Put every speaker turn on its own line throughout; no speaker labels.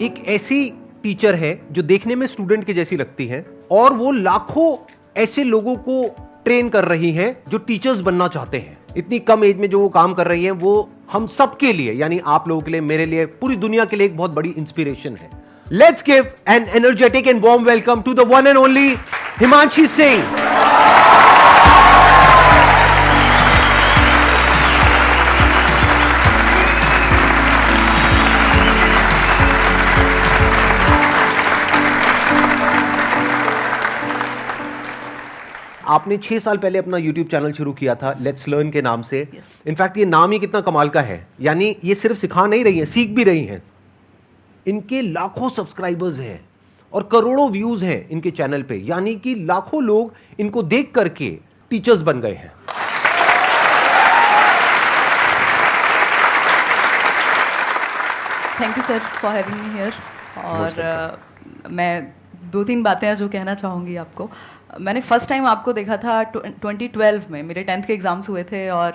एक ऐसी टीचर है जो देखने में स्टूडेंट की जैसी लगती है और वो लाखों ऐसे लोगों को ट्रेन कर रही हैं जो टीचर्स बनना चाहते हैं। इतनी कम एज में जो वो काम कर रही हैं वो हम सबके लिए, यानी आप लोगों के लिए, मेरे लिए, पूरी दुनिया के लिए एक बहुत बड़ी इंस्पिरेशन है। Let's give an energetic and warm welcome to the one and only Himanshi Singh. आपने 6 साल पहले अपना YouTube चैनल शुरू किया था लेट्स लर्न के नाम से। इनफैक्ट ये नाम ही कितना कमाल का है, यानी ये सिर्फ सिखा नहीं रही हैं, सीख भी रही हैं। इनके लाखों सब्सक्राइबर्स हैं और करोड़ों व्यूज हैं इनके चैनल पे, यानी कि लाखों लोग इनको देख करके टीचर्स बन गए हैं।
Thank you sir for having me here. और मैं 2-3 बातें हैं जो कहना चाहूँगी आपको। मैंने फर्स्ट टाइम आपको देखा था 2012 में, मेरे 10th के एग्ज़ाम्स हुए थे और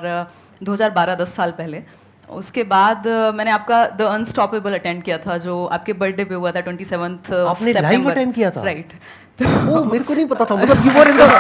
2012 10 साल पहले। उसके बाद मैंने आपका द अनस्टॉपेबल अटेंड किया था जो आपके बर्थडे पे हुआ था 27th
आपने लाइव अटेंड किया था?
राइट।
ओह, मेरे को नहीं पता था, मतलब यू वर इन द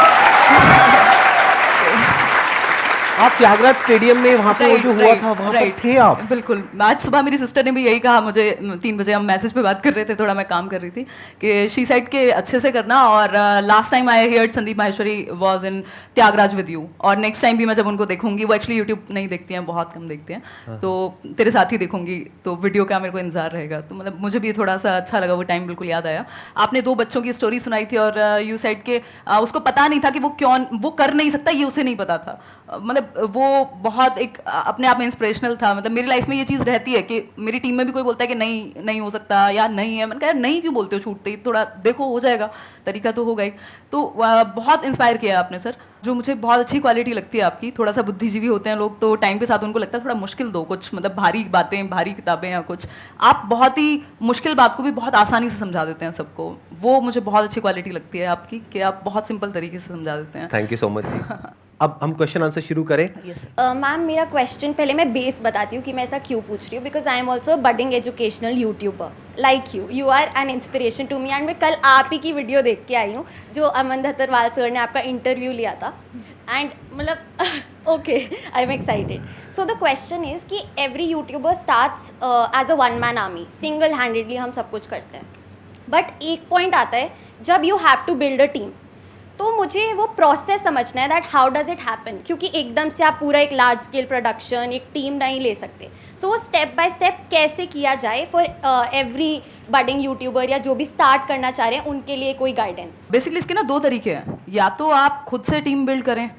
आप त्यागराज स्टेडियम में वहां पे वो जो हुआ था वहां पर थे आप?
बिल्कुल। आज सुबह मेरी सिस्टर ने भी यही कहा मुझे, 3 बजे हम मैसेज पे बात कर रहे थे, थोड़ा मैं काम कर रही थी, कि शी साइड के अच्छे से करना। और last time I heard Sandeep Maheshwari was in Tyagraj with you, और नेक्स्ट टाइम भी मैं जब उनको देखूंगी, वो एक्चुअली यूट्यूब नहीं देखती हैं, बहुत कम देखते हैं, तो तेरे साथ ही देखूंगी, तो वीडियो का मेरे को इंतजार रहेगा। तो मतलब मुझे भी थोड़ा सा अच्छा लगा, वो टाइम बिल्कुल याद आया। आपने 2 बच्चों की स्टोरी सुनाई थी और यू साइड के उसको पता नहीं था कि वो कर नहीं सकता, ये उसे नहीं पता था। मतलब वो बहुत एक अपने आप में इंस्पिरेशनल था। मतलब मेरी लाइफ में ये चीज़ रहती है कि मेरी टीम में भी कोई बोलता है कि नहीं हो सकता या नहीं है, मैंने कहा नहीं क्यों बोलते हो छूटते ही, थोड़ा देखो हो जाएगा, तरीका तो होगा ही। तो बहुत इंस्पायर किया आपने सर। जो मुझे बहुत अच्छी क्वालिटी लगती है आपकी, थोड़ा सा बुद्धिजीवी होते हैं लोग तो टाइम के साथ उनको लगता है थोड़ा मुश्किल दो कुछ, मतलब भारी बातें, भारी किताबें या कुछ, आप बहुत ही मुश्किल बात को भी बहुत आसानी से समझा देते हैं सबको। वो मुझे बहुत अच्छी क्वालिटी लगती है आपकी कि आप बहुत सिंपल तरीके से समझा देते हैं।
Thank you so much. अब हम क्वेश्चन आंसर शुरू करें।
मैम मेरा क्वेश्चन, पहले मैं बेस बताती हूँ कि मैं ऐसा क्यों पूछ रही हूँ, because I am also budding educational YouTuber like you are an inspiration to me. And मैं कल आप ही की वीडियो देख के आई हूँ जो अमन धतरवाल सर ने आपका इंटरव्यू लिया था, एंड मतलब okay I am excited. So the question is कि every YouTuber starts as a one man army, single handedly हम सब कुछ करते हैं, बट एक पॉइंट आता है जब you have to build a team, तो मुझे वो प्रोसेस समझना है that how does it happen, क्योंकि एकदम से आप पूरा एक लार्ज स्केल प्रोडक्शन, एक टीम नहीं ले सकते। सो वो स्टेप बाय स्टेप कैसे किया जाए फॉर एवरी बडिंग यूट्यूबर या जो भी स्टार्ट करना चाह रहे हैं उनके लिए कोई गाइडेंस।
बेसिकली इसके ना 2 तरीके हैं, या तो आप खुद से टीम बिल्ड करें,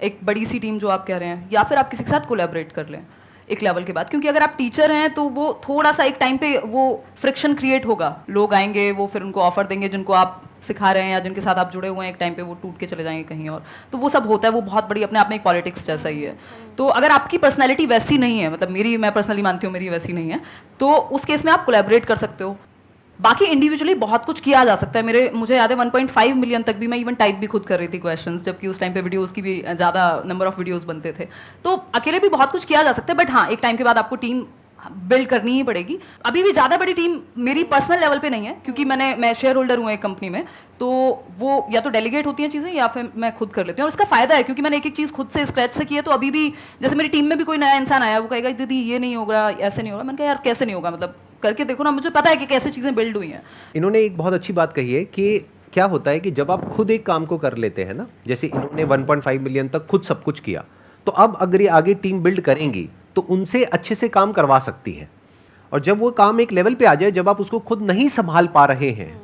एक बड़ी सी टीम जो आप कह रहे हैं, या फिर आप किसी के साथ कोलैबोरेट कर लें एक लेवल के बाद। क्योंकि अगर आप टीचर हैं तो वो थोड़ा सा एक टाइम पे वो फ्रिक्शन क्रिएट होगा, लोग आएंगे, वो फिर उनको ऑफर देंगे जिनको आप सिखा रहे हैं या जिनके साथ आप जुड़े हुए हैं, एक टाइम पे वो टूट के चले जाएंगे कहीं और, तो वो सब होता है। वो बहुत बड़ी अपने आप में एक पॉलिटिक्स जैसा ही है। तो अगर आपकी पर्सनैलिटी वैसी नहीं है, मतलब मैं पर्सनली मानती हूँ मेरी वैसी नहीं है, तो उस केस में आप कोलैबोरेट कर सकते हो। बाकी इंडिविजुअली बहुत कुछ किया जा सकता है। मुझे याद है 1.5 मिलियन तक भी मैं इवन टाइप भी खुद कर रही थी क्वेश्चंस, जबकि उस टाइम पे वीडियोस की भी ज़्यादा नंबर ऑफ वीडियोस बनते थे। तो अकेले भी बहुत कुछ किया जा सकता है, बट हाँ एक टाइम के बाद आपको टीम बिल्ड करनी ही पड़ेगी। अभी भी ज़्यादा बड़ी टीम मेरी पर्सनल लेवल पे नहीं है, क्योंकि मैं शेयर होल्डर हूँ एक कंपनी में, तो वो या तो डेलीगेट होती हैं चीज़ें या फिर मैं खुद कर लेती हूँ। और इसका फ़ायदा है क्योंकि मैंने एक चीज़ खुद से स्क्रैच से की है, तो अभी भी जैसे मेरी टीम में भी कोई नया इंसान आया, वो कहेगा दीदी ये नहीं होगा, ऐसे नहीं होगा। मैंने कहा यार कैसे नहीं होगा, मतलब करके देखो ना, मुझे पता है कि कैसे चीज़ें बिल्ड हुई हैं।
इन्होंने एक बहुत अच्छी बात कही है कि क्या होता है कि जब आप खुद एक काम को कर लेते हैं ना, जैसे इन्होंने 1.5 मिलियन तक खुद सब कुछ किया, तो अब अगर ये आगे टीम बिल्ड करेंगी तो उनसे अच्छे से काम करवा सकती है। और जब वो काम एक लेवल पे आ जाए जब आप उसको खुद नहीं संभाल पा रहे हैं,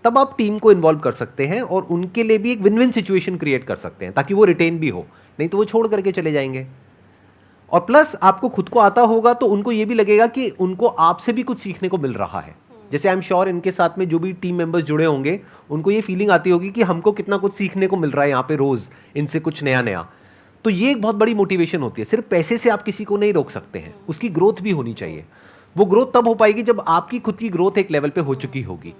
तब आप टीम को इन्वॉल्व कर सकते हैं और उनके लिए भी एक विन विन सिचुएशन क्रिएट कर सकते हैं, ताकि वो रिटेन भी हो, नहीं तो वो छोड़ करके चले जाएंगे। और प्लस आपको खुद को आता होगा तो उनको ये भी लगेगा कि उनको आपसे भी कुछ सीखने को मिल रहा है। जैसे आई एम श्योर इनके साथ में जो भी टीम मेंबर्स जुड़े होंगे उनको ये फीलिंग आती होगी कि हमको कितना कुछ सीखने को मिल रहा है यहाँ पे रोज, इनसे कुछ नया नया। तो ये एक बहुत बड़ी मोटिवेशन होती है। सिर्फ पैसे से आप किसी को नहीं रोक सकते हैं, उसकी ग्रोथ भी होनी चाहिए। वो ग्रोथ तब हो पाएगी जब आपकी खुद की ग्रोथ एक लेवल पे हो चुकी होगी।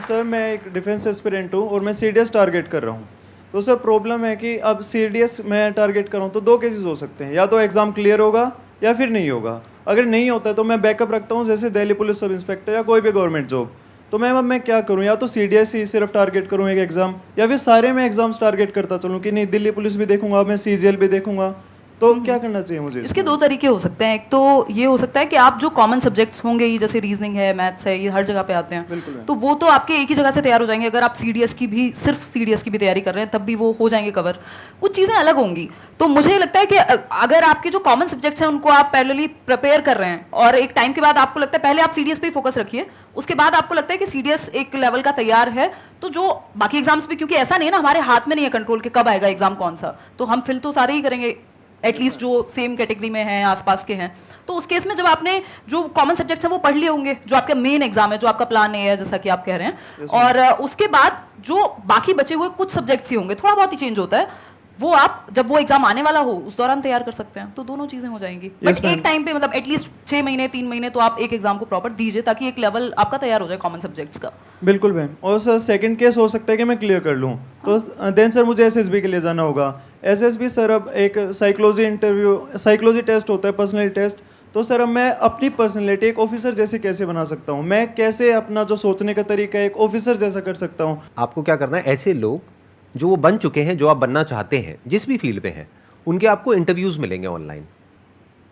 सर मैं एक डिफेंस एस्पिरेंट हूँ और मैं सीडीएस टारगेट कर रहा हूँ। तो सर प्रॉब्लम है कि अब सीडीएस मैं टारगेट कर रहा हूँ तो 2 केसेस हो सकते हैं, या तो एग्ज़ाम क्लियर होगा या फिर नहीं होगा। अगर नहीं होता है तो मैं बैकअप रखता हूँ, जैसे दिल्ली पुलिस सब इंस्पेक्टर या कोई भी गवर्नमेंट जॉब। तो मैम अब मैं क्या करूँ, या तो CDSE सिर्फ टारगेट करूँ एक एग्ज़ाम, या फिर सारे मैं एग्जाम्स टारगेट करता चलूँ कि नहीं दिल्ली पुलिस भी देखूंगा, मैं CGL भी देखूंगा। तो क्या करना चाहिए मुझे
इसके दो तरीके हो सकते हैं। एक तो ये हो सकता है कि आप जो कॉमन सब्जेक्ट्स होंगे ही, जैसे रीजनिंग है, मैथ्स है, ये हर जगह पे आते हैं,
बिल्कुल है।
तो वो तो आपके एक ही जगह से तैयार हो जाएंगे। अगर आप सीडीएस की भी, सिर्फ सीडीएस की भी तैयारी कर रहे हैं, तब भी वो हो जाएंगे कवर। कुछ चीज़ें अलग होंगी। तो मुझे लगता है कि अगर आपके जो कॉमन सब्जेक्ट्स हैं उनको आप पैरेलली प्रिपेयर कर रहे हैं, और एक टाइम के बाद आपको लगता है पहले आप सीडीएस पे ही फोकस रखिए, उसके बाद आपको लगता है कि सीडीएस एक लेवल का तैयार है, तो जो बाकी एग्जाम्स भी, क्योंकि ऐसा नहीं है ना, हमारे हाथ में नहीं है कंट्रोल कि कब आएगा एग्जाम कौन सा, तो हम फिल तो सारे ही करेंगे, एटलीस्ट जो सेम कैटेगरी में हैं, आसपास के हैं। तो उस केस में जब आपने जो कॉमन सब्जेक्ट्स हैं वो पढ़ लिए होंगे, जो आपका मेन एग्जाम है, जो आपका प्लान ए है, जैसा कि आप कह रहे हैं, और उसके बाद जो बाकी बचे हुए कुछ सब्जेक्ट्स ही होंगे, थोड़ा बहुत ही चेंज होता है, वो आप जब वो एग्जाम आने वाला हो उस दौरान तैयार कर सकते हैं। तो दोनों चीजें हो जाएंगी। बट एक टाइम पे, मतलब एटलीस्ट 6 महीने 3 महीने तो आप एक एग्जाम को प्रॉपर दीजिए, ताकि एक लेवल आपका तैयार हो जाए कॉमन सब्जेक्ट्स का।
बिल्कुल मैम। और सर सेकंड केस हो सकता है कि मैं क्लियर कर लूँ, तो देन सर मुझे SSB के लिए जाना होगा। SSB सर अब एक साइकोलॉजी टेस्ट होता है, पर्सनैलिटी टेस्ट। तो सर अब मैं अपनी पर्सनैलिटी एक ऑफिसर जैसे कैसे बना सकता हूँ, मैं कैसे अपना जो सोचने का तरीका है एक ऑफिसर जैसा कर सकता हूँ।
आपको क्या करना है, ऐसे लोग जो वो बन चुके हैं, जो आप बनना चाहते हैं, जिस भी फील्ड पे हैं, उनके आपको इंटरव्यूज मिलेंगे ऑनलाइन।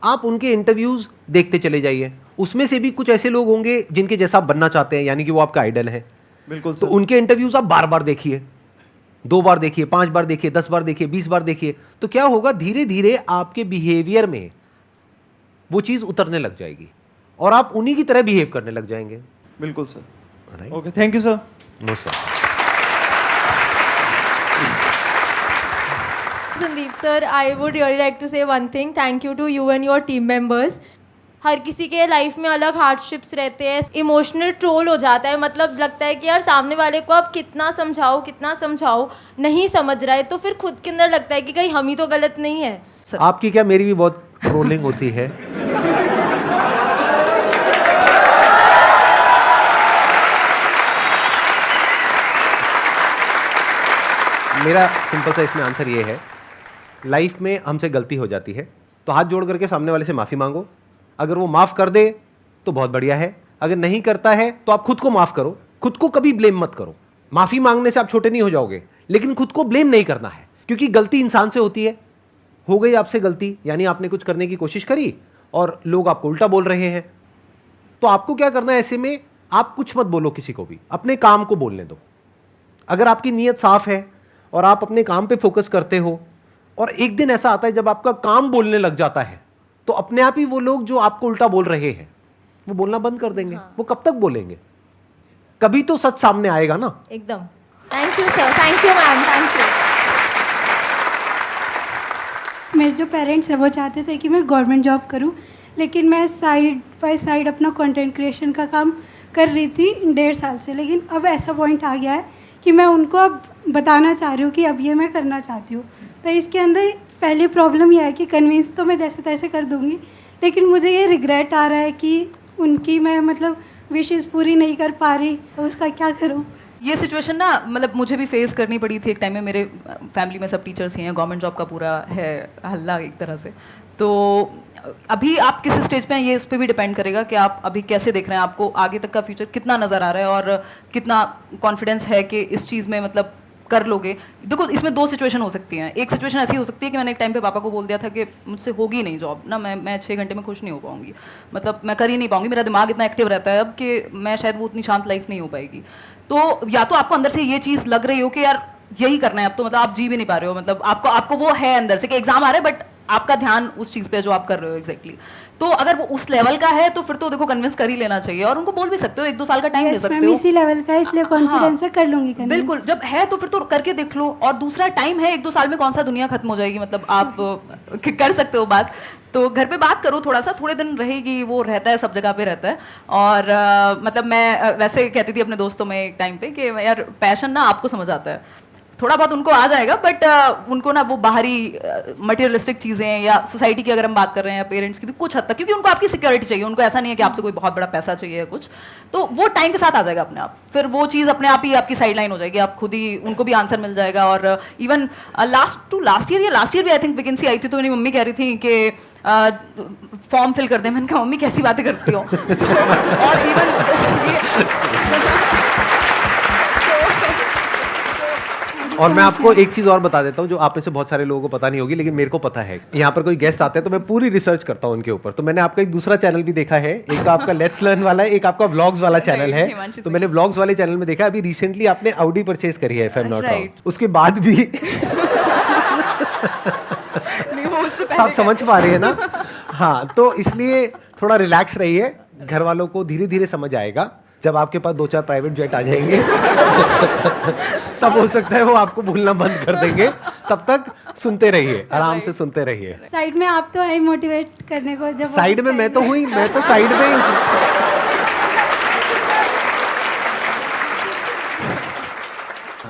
आप उनके इंटरव्यूज देखते चले जाइए। उसमें से भी कुछ ऐसे लोग होंगे जिनके जैसा आप बनना चाहते हैं, यानी कि वो आपका आइडल है।
बिल्कुल
तो
सर।
उनके इंटरव्यूज आप बार बार देखिए, 2 बार देखिए, 5 बार देखिए, 10 बार देखिए, 20 बार देखिए। तो क्या होगा, धीरे धीरे आपके बिहेवियर में वो चीज उतरने लग जाएगी और आप उन्हीं की तरह बिहेव करने लग जाएंगे।
बिल्कुल sir.
Right?
Okay, thank you sir.
Most welcome.
Sandeep sir, I would really like to say one thing. Thank you to you and your team members. हर किसी के लाइफ में अलग हार्डशिप्स रहते हैं, इमोशनल ट्रोल हो जाता है, मतलब लगता है कि यार सामने वाले को आप कितना समझाओ नहीं समझ रहा है, तो फिर खुद के अंदर लगता है कि कहीं हम ही तो गलत नहीं है।
आपकी क्या, मेरी भी बहुत ट्रोलिंग होती है। मेरा सिंपल सा इसमें आंसर ये है, लाइफ में हमसे गलती हो जाती है तो हाथ जोड़ करके सामने वाले से माफ़ी मांगो। अगर वो माफ़ कर दे तो बहुत बढ़िया है, अगर नहीं करता है तो आप खुद को माफ़ करो। खुद को कभी ब्लेम मत करो। माफ़ी मांगने से आप छोटे नहीं हो जाओगे, लेकिन खुद को ब्लेम नहीं करना है, क्योंकि गलती इंसान से होती है। हो गई आपसे गलती, यानी आपने कुछ करने की कोशिश करी और लोग आपको उल्टा बोल रहे हैं, तो आपको क्या करना है, ऐसे में आप कुछ मत बोलो किसी को भी, अपने काम को बोलने दो। अगर आपकी नीयत साफ है और आप अपने काम पे फोकस करते हो, और एक दिन ऐसा आता है जब आपका काम बोलने लग जाता है, तो अपने आप ही वो लोग जो आपको उल्टा बोल रहे हैं वो बोलना बंद कर देंगे। वो कब तक बोलेंगे? कभी तो सच सामने आएगा ना।
एकदम। Thank you sir, thank you ma'am, thank you.
मेरे जो पेरेंट्स हैं वो चाहते थे कि मैं गवर्नमेंट जॉब करूं, लेकिन मैं साइड बाय साइड अपना कंटेंट क्रिएशन का काम कर रही थी 1.5 साल से। लेकिन अब ऐसा पॉइंट आ गया है कि मैं उनको अब बताना चाह रही हूँ कि अब ये मैं करना चाहती हूँ। तो इसके अंदर पहली प्रॉब्लम यह है कि कन्विंस तो मैं जैसे तैसे कर दूँगी, लेकिन मुझे ये रिग्रेट आ रहा है कि उनकी मैं मतलब विशेज़ पूरी नहीं कर पा रही, तो उसका क्या करूँ?
ये सिचुएशन ना, मतलब मुझे भी फेस करनी पड़ी थी एक टाइम में। मेरे फैमिली में सब टीचर्स ही हैं, गवर्नमेंट जॉब का पूरा है हल्ला एक तरह से। तो अभी आप किस स्टेज पे हैं ये उस पर भी डिपेंड करेगा कि आप अभी कैसे देख रहे हैं, आपको आगे तक का फ्यूचर कितना नज़र आ रहा है और कितना कॉन्फिडेंस है कि इस चीज़ में मतलब कर लोगे। देखो, इसमें 2 सिचुएशन हो सकती हैं। एक सिचुएशन ऐसी हो सकती है कि मैंने एक टाइम पे पापा को बोल दिया था कि मुझसे होगी नहीं जॉब ना, मैं 6 घंटे में खुश नहीं हो पाऊंगी, मतलब मैं कर ही नहीं पाऊंगी, मेरा दिमाग इतना एक्टिव रहता है अब कि मैं शायद वो उतनी शांत लाइफ नहीं हो पाएगी। तो या तो आपको अंदर से ये चीज़ लग रही हो कि यार यही करना है अब, तो मतलब आप जी भी नहीं पा रहे हो, मतलब आपको वो है अंदर से कि एग्जाम आ रहा है, बट आपका ध्यान उस चीज़ पे जो आप कर रहे हो एग्जैक्टली। तो अगर वो उस लेवल का है तो फिर तो देखो कन्विंस कर ही लेना चाहिए, और उनको बोल भी सकते हो, 1-2 साल का टाइम ले सकते हो।
इसी लेवल का है, इसलिए कॉन्फिडेंस से कर लूँगी convince।
बिल्कुल, जब है तो फिर तो करके देख लो। और दूसरा, टाइम है, 1-2 साल में कौन सा दुनिया खत्म हो जाएगी, मतलब आप कर सकते हो बात। तो घर पे बात करो, थोड़ा सा, थोड़े दिन रहेगी, वो रहता है, सब जगह पे रहता है। और मतलब मैं वैसे कहती थी अपने दोस्तों में एक टाइम पे कि यार पैशन ना आपको समझ आता है, थोड़ा बहुत उनको आ जाएगा, बट उनको ना वो बाहरी मटेरियलिस्टिक चीज़ें या सोसाइटी की अगर हम बात कर रहे हैं या पेरेंट्स की भी कुछ हद तक, क्योंकि उनको आपकी सिक्योरिटी चाहिए, उनको ऐसा नहीं है कि आपसे कोई बहुत बड़ा पैसा चाहिए या कुछ, तो वो टाइम के साथ आ जाएगा अपने आप, फिर वो चीज़ अपने आप ही आपकी साइड लाइन हो जाएगी, आप खुद ही उनको भी आंसर मिल जाएगा। और इवन लास्ट ईयर भी आई थिंक वैकेंसी आई थी, तो मेरी मम्मी कह रही थी कि फॉर्म फिल कर दे। मैंने कहा मम्मी कैसी बातें करती हो। और इवन
और मैं आपको एक चीज और बता देता हूँ जो आप में से बहुत सारे लोगों को पता नहीं होगी, लेकिन मेरे को पता है। यहाँ पर कोई गेस्ट आते हैं तो मैं पूरी रिसर्च करता हूँ उनके ऊपर। तो मैंने आपका एक दूसरा चैनल भी देखा है, एक तो आपका लेट्स लर्न वाला है, एक आपका व्लॉग्स वाला चैनल है। तो मैंने व्लॉग्स वाले चैनल में देखा अभी रिसेंटली आपने ऑडी परचेज करी है, if I am not wrong, उसके बाद भी आप समझ पा रहे हैं ना? हाँ, तो इसलिए थोड़ा रिलैक्स रहिए, घर वालों को धीरे धीरे समझ आएगा। जब आपके पास 2-4 प्राइवेट जेट आ जाएंगे तब हो सकता है वो आपको भूलना बंद कर देंगे। तब तक सुनते रहिए, आराम से सुनते रहिए।
साइड में आप तो है मोटिवेट करने को, जब
साइड में मैं तो हुई, मैं तो साइड में ही।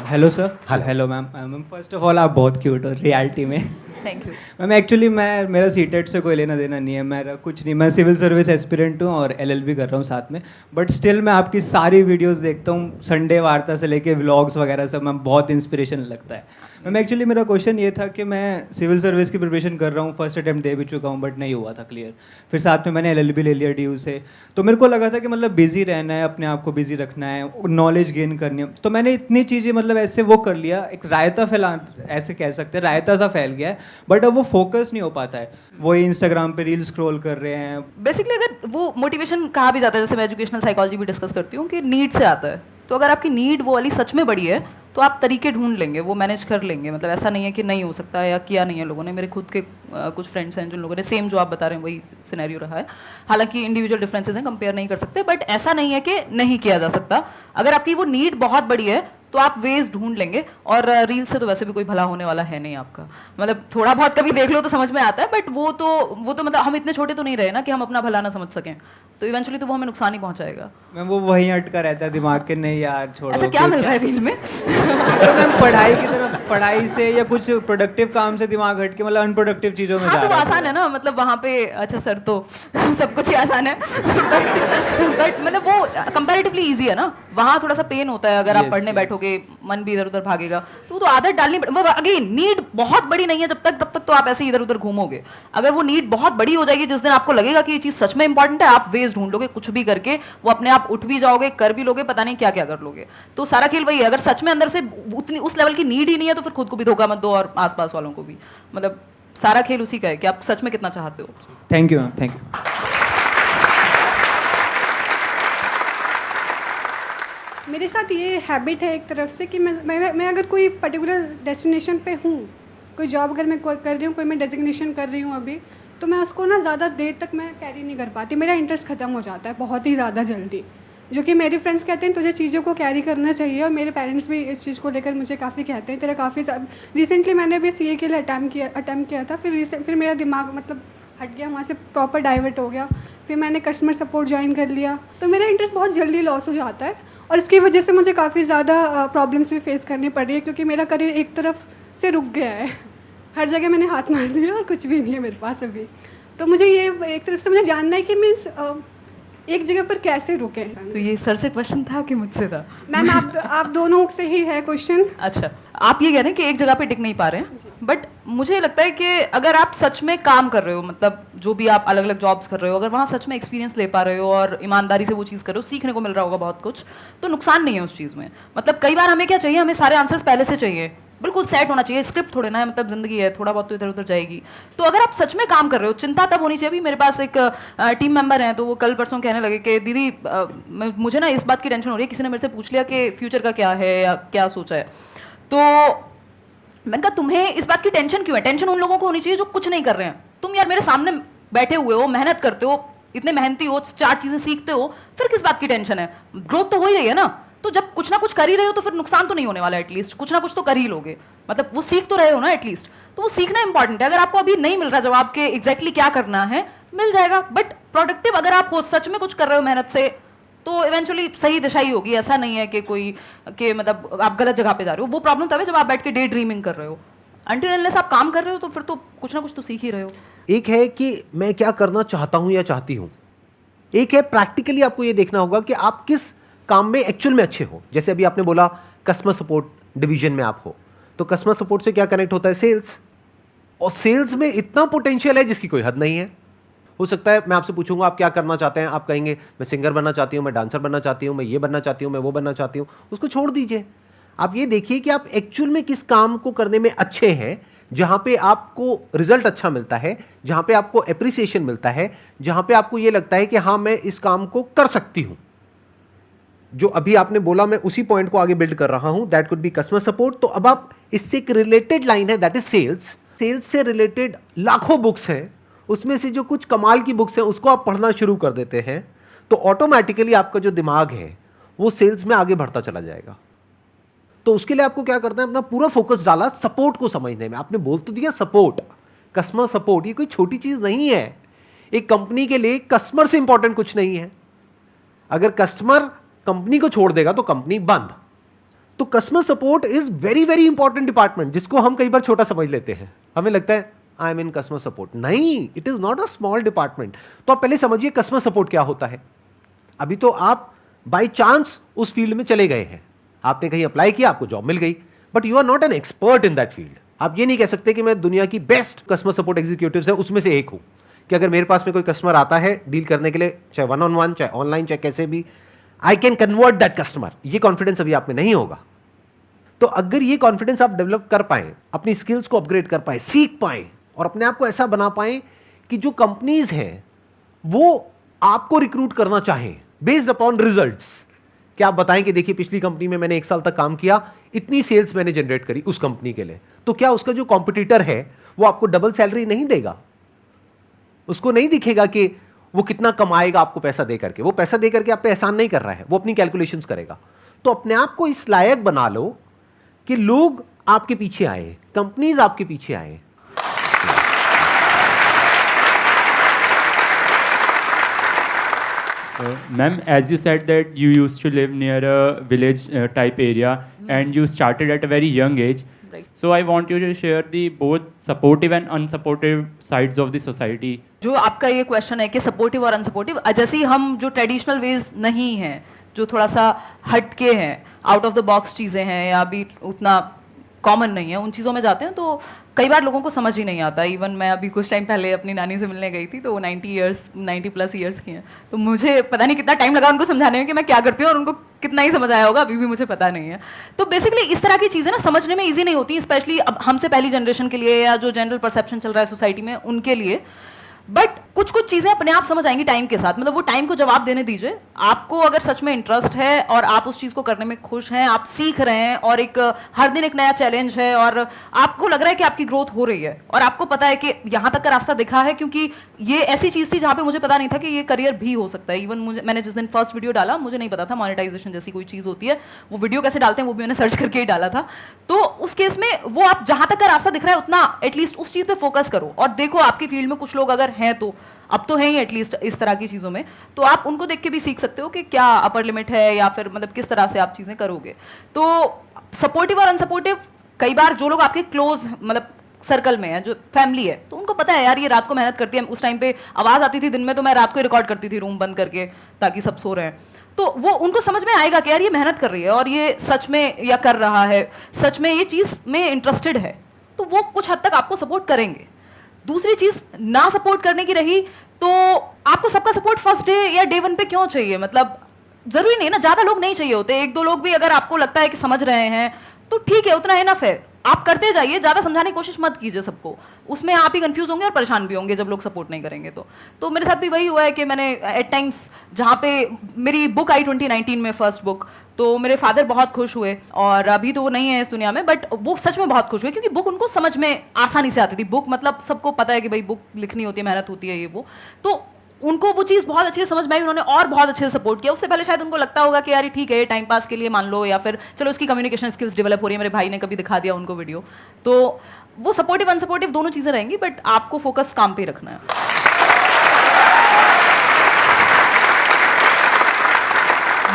Hello sir. Hello ma'am. Ma'am first of all आप बहुत क्यूट हो रियलिटी में।
थैंक यू
मैम एक्चुअली मेरा सीटेट से कोई लेना देना नहीं है, मेरा कुछ नहीं, मैं सिविल सर्विस एस्पिरेंट हूँ और एलएलबी कर रहा हूँ साथ में, बट स्टिल मैं आपकी सारी वीडियोस देखता हूँ, संडे वार्ता से लेके व्लॉग्स वगैरह सब, मैं बहुत इंस्पिरेशन लगता है। मैम एक्चुअली मेरा क्वेश्चन ये था कि मैं सिविल सर्विस की प्रिपरेशन कर रहा हूँ, फर्स्ट अटैम्प्ट दे भी चुका हूँ बट नहीं हुआ था क्लियर, फिर साथ में मैंने एलएलबी ले लिया DU से, तो मेरे को लगा था कि मतलब बिजी रहना है, अपने आप को बिजी रखना है, नॉलेज गेन करनी है, तो मैंने इतनी चीज़ें मतलब ऐसे वो कर लिया, एक रायता फैला, ऐसे कह सकते हैं रायता सा फैल गया है, बट अब वो फोकस नहीं हो पाता है, वही इंस्टाग्राम पे रील स्क्रॉल कर रहे हैं।
बेसिकली अगर वो मोटिवेशन कहा भी जाता है, जैसे मैं एजुकेशनल साइकोलॉजी भी डिस्कस करती हूँ कि नीड से आता है, तो अगर आपकी नीड वो वाली सच में बड़ी है तो आप तरीके ढूंढ लेंगे, वो मैनेज कर लेंगे। मतलब ऐसा नहीं है कि नहीं हो सकता है या किया नहीं है लोगों ने। मेरे खुद के कुछ फ्रेंड्स हैं जिन लोगों ने सेम जो आप बता रहे हैं वही सिनेरियो रहा है। हालांकि इंडिविजुअल डिफरेंसेस हैं, कंपेयर नहीं कर सकते, बट ऐसा नहीं है कि नहीं किया जा सकता। अगर आपकी वो नीड बहुत बड़ी है तो आप वेज ढूंढ लेंगे। और रील से तो वैसे भी कोई भला होने वाला है नहीं आपका, मतलब थोड़ा बहुत कभी देख लो तो समझ में आता है, बट वो तो मतलब हम इतने छोटे तो नहीं रहे ना कि हम अपना भला ना समझ सकें, तो इवेंचुअली तो वो हमें नुकसान ही पहुंचाएगा।
मैम वो वहीं अटका रहता है दिमाग के, नहीं यार छोड़ो।
ऐसा क्या मिल रहा है रील में?
मैम पढ़ाई की तरफ, पढ़ाई से या कुछ प्रोडक्टिव काम से दिमाग हट के मतलब अनप्रोडक्टिव चीज़ों में
हाँ,
जा
तो
रहा है।
आसान है ना, मतलब वहाँ पे अच्छा सर तो सब कुछ ही आसान है बट मतलब वो कंपैरेटिवली इजी है ना, वहाँ थोड़ा सा पेन होता है। अगर आप पढ़ने बैठोगे मन भी इधर उधर भागेगा, तो आदत डालनी। अगेन नीड बहुत बड़ी नहीं है जब तक, तब तक तो आप ऐसे इधर उधर घूमोगे। अगर वो नीड बहुत बड़ी हो जाएगी, जिस दिन आपको लगेगा कि ये चीज़ सच में इंपॉर्टेंट है, आप वेज ढूंढ लोगे कुछ भी करके, वो अपने आप उठ भी जाओगे, कर भी लोगे, पता नहीं क्या क्या कर लोगे। तो सारा खेल वही है। अगर सच में अंदर से उतनी उस लेवल की नीड ही नहीं है तो फिर खुद को भी धोखा मत दो और आसपास वालों को भी। मतलब सारा खेल उसी का है कि आप सच में कितना चाहते हो।
Thank you ma'am, thank you.
मेरे साथ ये हैबिट है एक तरफ से कि मैं अगर कोई पर्टिकुलर डेस्टिनेशन पे हूँ, कोई जॉब अगर मैं कर रही हूँ, कोई मैं डेजिग्नेशन कर रही हूँ अभी, तो मैं उसको ना ज़्यादा देर तक मैं कैरी नहीं कर पाती। मेरा इंटरेस्ट ख़त्म हो जाता है बहुत ही ज़्यादा जल्दी, जो कि मेरे फ्रेंड्स कहते हैं तुझे चीज़ों को कैरी करना चाहिए, और मेरे पेरेंट्स भी इस चीज़ को लेकर मुझे काफ़ी कहते हैं तेरा काफ़ी रिसेंटली मैंने भी CA के लिए अटैम्प्ट किया था, फिर मेरा दिमाग मतलब हट गया, वहाँ से प्रॉपर डाइवर्ट हो गया, फिर मैंने कस्टमर सपोर्ट ज्वाइन कर लिया, तो मेरा इंटरेस्ट बहुत जल्दी लॉस हो जाता है, और इसकी वजह से मुझे काफ़ी ज़्यादा प्रॉब्लम्स भी फेस करनी पड़ रही है, क्योंकि मेरा करियर एक तरफ से रुक गया है, हर जगह मैंने हाथ मार लिया और कुछ भी नहीं है मेरे पास अभी। तो मुझे ये एक तरफ से मुझे जानना है कि मीन्स एक जगह पर कैसे रुके।
तो ये सर से क्वेश्चन था कि मुझसे था?
मैम आप दोनों से ही है क्वेश्चन।
अच्छा, आप ये कह रहे हैं कि एक जगह पे टिक नहीं पा रहे हैं, बट मुझे लगता है कि अगर आप सच में काम कर रहे हो, मतलब जो भी आप अलग अलग जॉब्स कर रहे हो, अगर वहाँ सच में एक्सपीरियंस ले पा रहे हो और ईमानदारी से वो चीज़ कर रहे हो, सीखने को मिल रहा होगा बहुत कुछ, तो नुकसान नहीं है उस चीज़ में। मतलब कई बार हमें क्या चाहिए, हमें सारे आंसर्स पहले से चाहिए, बिल्कुल सेट होना चाहिए, स्क्रिप्ट थोड़े ना है, मतलब जिंदगी है, थोड़ा बहुत तो इधर उधर जाएगी। तो अगर आप सच में काम कर रहे हो, चिंता तब होनी चाहिए। अभी मेरे पास एक टीम मेंबर हैं, तो वो कल परसों कहने लगे कि दीदी मुझे ना इस बात की टेंशन हो रही है, किसी ने मेरे से पूछ लिया कि फ्यूचर का क्या है या क्या सोचा है। तो मैंने कहा तुम्हें इस बात की टेंशन क्यों है? टेंशन उन लोगों को होनी चाहिए जो कुछ नहीं कर रहे हैं। तुम यार मेरे सामने बैठे हुए हो, मेहनत करते हो, इतने मेहनती हो, 4 चीजें सीखते हो, फिर किस बात की टेंशन है? ग्रोथ तो हो ही रही है ना। तो जब कुछ ना कुछ कर ही रहे हो तो फिर नुकसान तो नहीं होने वाला, एटलीस्ट कुछ ना कुछ तो कर ही लोगे, मतलब वो सीख तो रहे हो ना एटलीस्ट। तो वो सीखना इंपॉर्टेंट है। अगर आपको अभी नहीं मिल रहा जवाब के एग्जैक्टली क्या करना है, मिल जाएगा, बट प्रोडक्टिव अगर आप हो, सच में कुछ कर रहे हो मेहनत से, तो इवेंचुअली सही दिशा ही होगी। ऐसा नहीं है कि कोई कि मतलब आप गलत जगह पे जा रहे हो। वो प्रॉब्लम तब है जब आप बैठ के डे ड्रीमिंग कर रहे हो। अनटिल अनलेस आप काम कर रहे हो तो फिर तो कुछ ना कुछ तो सीख ही रहे हो।
एक है कि मैं क्या करना चाहता हूं या चाहती हूं, एक है प्रैक्टिकली आपको ये देखना होगा कि आप किस काम में एक्चुअल में अच्छे हो। जैसे अभी आपने बोला कस्टमर सपोर्ट डिवीजन में आप हो, तो कस्टमर सपोर्ट से क्या कनेक्ट होता है? सेल्स। और सेल्स में इतना पोटेंशियल है जिसकी कोई हद नहीं है। हो सकता है मैं आपसे पूछूंगा आप क्या करना चाहते हैं, आप कहेंगे मैं सिंगर बनना चाहती हूँ, मैं डांसर बनना चाहती हूँ, मैं ये बनना चाहती हूँ, मैं वो बनना चाहती हूँ। उसको छोड़ दीजिए। आप ये देखिए कि आप एक्चुअल में किस काम को करने में अच्छे हैं, जहां पे आपको रिजल्ट अच्छा मिलता है, जहां पे आपको एप्रिसिएशन मिलता है, जहां पे आपको ये लगता है कि हाँ मैं इस काम को कर सकती हूं। जो अभी आपने बोला मैं उसी पॉइंट को आगे बिल्ड कर रहा हूं, that could be customer support. तो अब आप इससे एक रिलेटेड लाइन है, दैट इज सेल्स। सेल्स से रिलेटेड लाखों बुक्स हैं, उसमें से जो कुछ कमाल की बुक्स हैं उसको आप पढ़ना शुरू कर देते हैं, तो ऑटोमेटिकली आपका जो दिमाग है वो सेल्स में आगे बढ़ता चला जाएगा। तो उसके लिए आपको क्या करना है, अपना पूरा फोकस डाला सपोर्ट को समझने में। आपने बोल तो दिया सपोर्ट, कस्टमर सपोर्ट, ये कोई छोटी चीज नहीं है। एक कंपनी के लिए कस्टमर से इंपॉर्टेंट कुछ नहीं है। अगर कस्टमर कंपनी को छोड़ देगा तो कंपनी बंद। तो customer support is very very important department, जिसको हम कई बार छोटा समझ लेते हैं। हमें लगता है I am in customer support. नहीं, it is not a small department. तो आप पहले समझिए कस्टमर सपोर्ट क्या होता है। अभी तो आप बाई चांस उस फील्ड में चले गए हैं, आपने कहीं अप्लाई किया, आपको जॉब मिल गई, but you are not an expert in that field. आप ये नहीं कह सकते कि मैं दुनिया की बेस्ट कस्टमर सपोर्ट एग्जीक्यूटिव्स है उसमें से एक हूं, कि अगर मेरे पास में कोई कस्टमर आता है डील करने के लिए, चाहे 1-on-1, चाहे ऑनलाइन, चाहे कैसे भी, I can convert that customer. ये कॉन्फिडेंस अभी आप में नहीं होगा। तो अगर ये कॉन्फिडेंस आप डेवलप कर पाए, अपनी स्किल्स को अपग्रेड कर पाए, सीख पाए और अपने आप को ऐसा बना पाए कि जो कंपनीज हैं वो आपको रिक्रूट करना चाहें बेस्ड अपॉन रिजल्ट्स। क्या आप बताएं कि देखिए पिछली कंपनी में मैंने 1 साल तक काम किया, इतनी सेल्स मैंने जनरेट करी उस कंपनी के लिए, तो क्या उसका जो कॉम्पिटिटर है वो आपको डबल सैलरी नहीं देगा? उसको नहीं दिखेगा कि वो कितना कमाएगा आपको पैसा दे करके। वो पैसा दे करके आप पे एहसान नहीं कर रहा है, वो अपनी कैलकुलेशंस करेगा। तो अपने आप को इस लायक बना लो कि लोग आपके पीछे आए, कंपनीज आपके पीछे आए।
Ma'am, as you said that you used to live near a village type area and you started at a very young age.
Right.
So I want you to share the both supportive and unsupportive sides of the society.
जो आपका ये question है कि supportive और unsupportive, जैसे ही हम जो traditional ways नहीं हैं, जो थोड़ा सा हटके हैं, आउट ऑफ द बॉक्स चीज़ें हैं या अभी उतना कॉमन नहीं है, उन चीज़ों में जाते हैं तो कई बार लोगों को समझ ही नहीं आता। इवन मैं अभी कुछ टाइम पहले अपनी नानी से मिलने गई थी, तो वो 90+ ईयर्स की हैं, तो मुझे पता नहीं कितना टाइम लगा उनको समझाने में कि मैं क्या करती हूँ और उनको कितना ही समझ आया होगा, अभी भी मुझे पता नहीं है। तो बेसिकली इस तरह की चीज़ें ना समझने में ईजी नहीं होती, स्पेशली अब हमसे पहली जनरेशन के लिए या जो जनरल परसेप्शन चल रहा है सोसाइटी में उनके लिए। बट कुछ कुछ चीज़ें अपने आप समझ आएंगी टाइम के साथ, मतलब वो टाइम को जवाब देने दीजिए। आपको अगर सच में इंटरेस्ट है और आप उस चीज़ को करने में खुश हैं, आप सीख रहे हैं और एक हर दिन एक नया चैलेंज है और आपको लग रहा है कि आपकी ग्रोथ हो रही है और आपको पता है कि यहाँ तक का रास्ता दिखा है, क्योंकि ये ऐसी चीज़ थी जहाँ पे मुझे पता नहीं था कि ये करियर भी हो सकता है। इवन मैंने जिस दिन फर्स्ट वीडियो डाला मुझे नहीं पता था मोनेटाइजेशन जैसी कोई चीज़ होती है, वो वीडियो कैसे डालते हैं वो भी मैंने सर्च करके ही डाला था। तो उस केस में वो आप जहाँ तक का रास्ता दिख रहा है उतना एटलीस्ट उस चीज़ पे फोकस करो और देखो आपकी फील्ड में कुछ लोग अगर हैं, तो अब तो है ही एटलीस्ट इस तरह की चीज़ों में, तो आप उनको देख के भी सीख सकते हो कि क्या अपर लिमिट है या फिर मतलब किस तरह से आप चीज़ें करोगे। तो सपोर्टिव और अनसपोर्टिव, कई बार जो लोग आपके क्लोज मतलब सर्कल में है, जो फैमिली है, तो उनको पता है यार ये रात को मेहनत करती है। उस टाइम पे आवाज़ आती थी दिन में, तो मैं रात को रिकॉर्ड करती थी रूम बंद करके ताकि सब सो रहे हैं। तो वो उनको समझ में आएगा कि यार ये मेहनत कर रही है और ये सच में या कर रहा है, सच में ये चीज़ में इंटरेस्टेड है, तो वो कुछ हद तक आपको सपोर्ट करेंगे। दूसरी चीज ना सपोर्ट करने की रही, तो आपको सबका सपोर्ट फर्स्ट डे या डे 1 पे क्यों चाहिए? मतलब जरूरी नहीं ना, ज्यादा लोग नहीं चाहिए होते, 1-2 लोग भी अगर आपको लगता है कि समझ रहे हैं तो ठीक है, उतना इनफ है। आप करते जाइए, ज्यादा समझाने की कोशिश मत कीजिए सबको, उसमें आप ही कंफ्यूज होंगे और परेशान भी होंगे जब लोग सपोर्ट नहीं करेंगे। तो मेरे साथ भी वही हुआ है कि मैंने एट टाइम्स, जहाँ पे मेरी बुक आई 2019 में फर्स्ट बुक, तो मेरे फादर बहुत खुश हुए और अभी तो वो नहीं है इस दुनिया में, बट वो सच में बहुत खुश हुए क्योंकि बुक उनको समझ में आसानी से आती थी। बुक मतलब सबको पता है कि भाई बुक लिखनी होती है, मेहनत होती है, ये वो, तो उनको वो चीज़ बहुत अच्छे से समझ में आई, उन्होंने और बहुत अच्छे से सपोर्ट किया। उससे पहले शायद उनको लगता होगा कि यार ठीक है टाइम पास के लिए मान लो, या फिर चलो इसकी कम्युनिकेशन स्किल्स डेवलप हो रही है, मेरे भाई ने कभी दिखा दिया उनको वीडियो। तो वो सपोर्टिव अनसपोर्टिव दोनों चीज़ें रहेंगी, बट आपको फोकस काम पे ही रखना है।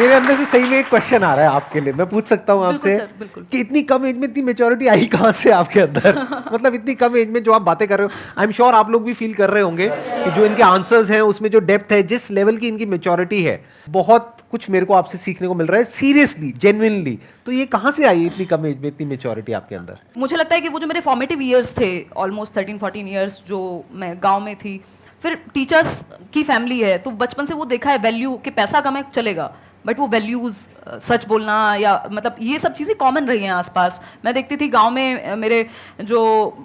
मेरे अंदर से सही में एक क्वेश्चन आ रहा है आपके लिए, मैं पूछ सकता हूँ
बिल्कुल
आपसे
सर, बिल्कुल।
कि इतनी कम एज में इतनी मेच्योरिटी आई कहाँ से आपके अंदर? मतलब इतनी कम एज में जो आप बातें कर रहे हो, आई एम श्योर आप लोग भी फील कर रहे होंगे कि जो इनके आंसर्स हैं उसमें जो डेप्थ है, जिस लेवल की इनकी मेच्योरिटी है, बहुत कुछ मेरे को आपसे सीखने को मिल रहा है, सीरियसली, जेन्युइनली। तो ये कहाँ से आई इतनी कम एज में इतनी मेच्योरिटी आपके अंदर?
मुझे लगता है कि वो जो मेरे फॉर्मेटिव ईयर्स थे, ऑलमोस्ट 13-14 ईयर्स जो मैं गांव में थी, फिर टीचर्स की फैमिली है, तो बचपन से वो देखा है वैल्यू कि पैसा कमाए चलेगा, बट वो वैल्यूज़, सच बोलना या मतलब ये सब चीज़ें कॉमन रही हैं आसपास। मैं देखती थी गांव में मेरे जो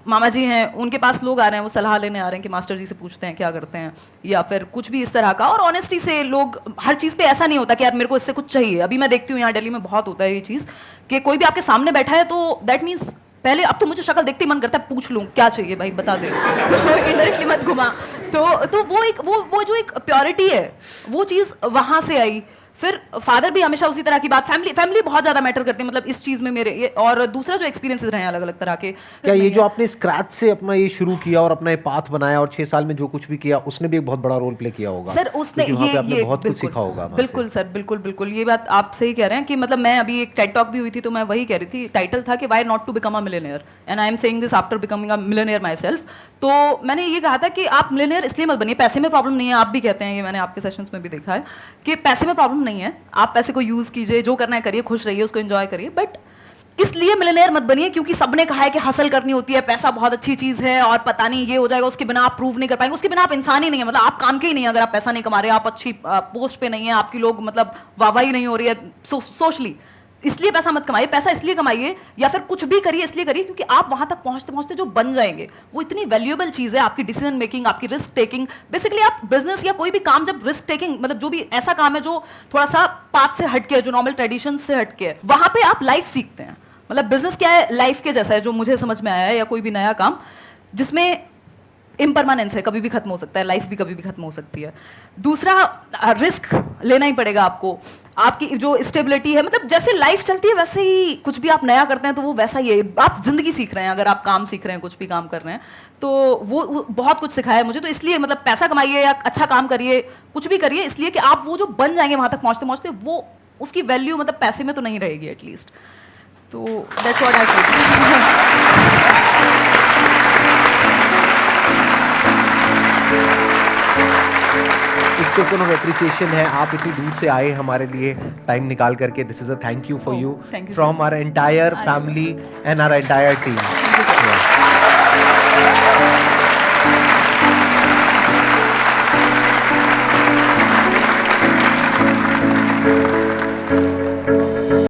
मामा जी हैं, उनके पास लोग आ रहे हैं, वो सलाह लेने आ रहे हैं कि मास्टर जी से पूछते हैं क्या करते हैं, या फिर कुछ भी इस तरह का। और ऑनेस्टी से लोग, हर चीज़ पे ऐसा नहीं होता कि यार मेरे को इससे कुछ चाहिए। अभी मैं देखती हूँ यहाँ दिल्ली में बहुत होता है ये चीज़ कि कोई भी आपके सामने बैठा है तो दैट मीन्स पहले, अब तो मुझे शक्ल देखते ही मन करता है पूछ लूं क्या चाहिए भाई, बता दे। इनडायरेक्टली मत घुमा। तो वो एक वो जो एक प्योरिटी है, वो चीज़ वहाँ से आई। फिर फादर भी हमेशा उसी तरह की बात, फैमिली बहुत ज़्यादा मैटर करती है मतलब इस चीज़ में मेरे ये। और दूसरा जो एक्सपीरियंसेस रहे हैं अलग अलग तरह के,
क्या ये जो आपने स्क्रैच से अपना ये शुरू किया और अपना ये पाथ बनाया और 6 साल में जो कुछ भी किया, उसने भी एक बहुत बड़ा रोल प्ले किया होगा
सर उसने
क्योंकि वहाँ पे आपने
ये
बहुत कुछ सीखा होगा वहाँ से।
बिल्कुल सर, बिल्कुल ये बात आप सही कह रहे हैं कि मतलब मैं अभी एक टेड टॉक भी हुई थी तो मैं वही कह रही थी, टाइटल था कि why not to become a millionaire, and I am saying this after becoming a millionaire myself. तो मैंने ये कहा था कि आप मिलियनेयर इसलिए मत बनिए, पैसे में प्रॉब्लम नहीं है, आप भी कहते हैं, ये मैंने आपके सेशंस में भी देखा है कि पैसे में प्रॉब्लम नहीं है, आप पैसे को यूज कीजिए, जो करना है करिए, खुश रहिए, उसको एंजॉय करिए, बट इसलिए मिलियनेयर मत बनिए क्योंकि सबने कहा है कि हसल करनी होती है, पैसा बहुत अच्छी चीज है और पता नहीं ये हो जाएगा, उसके बिना आप प्रूव नहीं कर पाएंगे, उसके बिना आप इंसान ही नहीं है, मतलब आप काम के ही नहीं है अगर आप पैसा नहीं कमा रहे, आप अच्छी पोस्ट पे नहीं है, आपकी लोग मतलब वाहवाही नहीं हो रही है सोशली, इसलिए पैसा मत कमाइए। पैसा इसलिए कमाइए या फिर कुछ भी करिए इसलिए करिए क्योंकि आप वहां तक पहुंचते पहुंचते जो बन जाएंगे वो इतनी वैल्यूएबल चीज है, आपकी डिसीजन मेकिंग, आपकी रिस्क टेकिंग। बेसिकली आप बिजनेस या कोई भी काम जब रिस्क टेकिंग, मतलब जो भी ऐसा काम है जो थोड़ा सा पाथ से हटके है, जो नॉर्मल ट्रेडिशन से हटके है, वहां पे आप लाइफ सीखते हैं। मतलब बिजनेस क्या है, लाइफ के जैसा है, जो मुझे समझ में आया है, या कोई भी नया काम जिसमें इम्परमानेंस है, कभी भी खत्म हो सकता है, लाइफ भी कभी भी खत्म हो सकती है। दूसरा, रिस्क लेना ही पड़ेगा आपको, आपकी जो स्टेबिलिटी है, मतलब जैसे लाइफ चलती है वैसे ही कुछ भी आप नया करते हैं तो वो वैसा ही है, आप जिंदगी सीख रहे हैं, अगर आप काम सीख रहे हैं, कुछ भी काम कर रहे हैं, तो वो बहुत कुछ सिखाया है मुझे। तो इसलिए मतलब पैसा कमाइए या अच्छा काम करिए, कुछ भी करिए, इसलिए कि आप वो जो बन जाएंगे वहां तक पहुंचते पहुंचते, वो उसकी वैल्यू मतलब पैसे में तो नहीं रहेगी एटलीस्ट। तो दैट्स व्हाट आई फील।
एक टोकन ऑफ एप्रिसिएशन है, आप इतनी दूर से आए हमारे लिए टाइम निकाल करके, this is a thank you for you
thank you so
from our entire family and our entire team.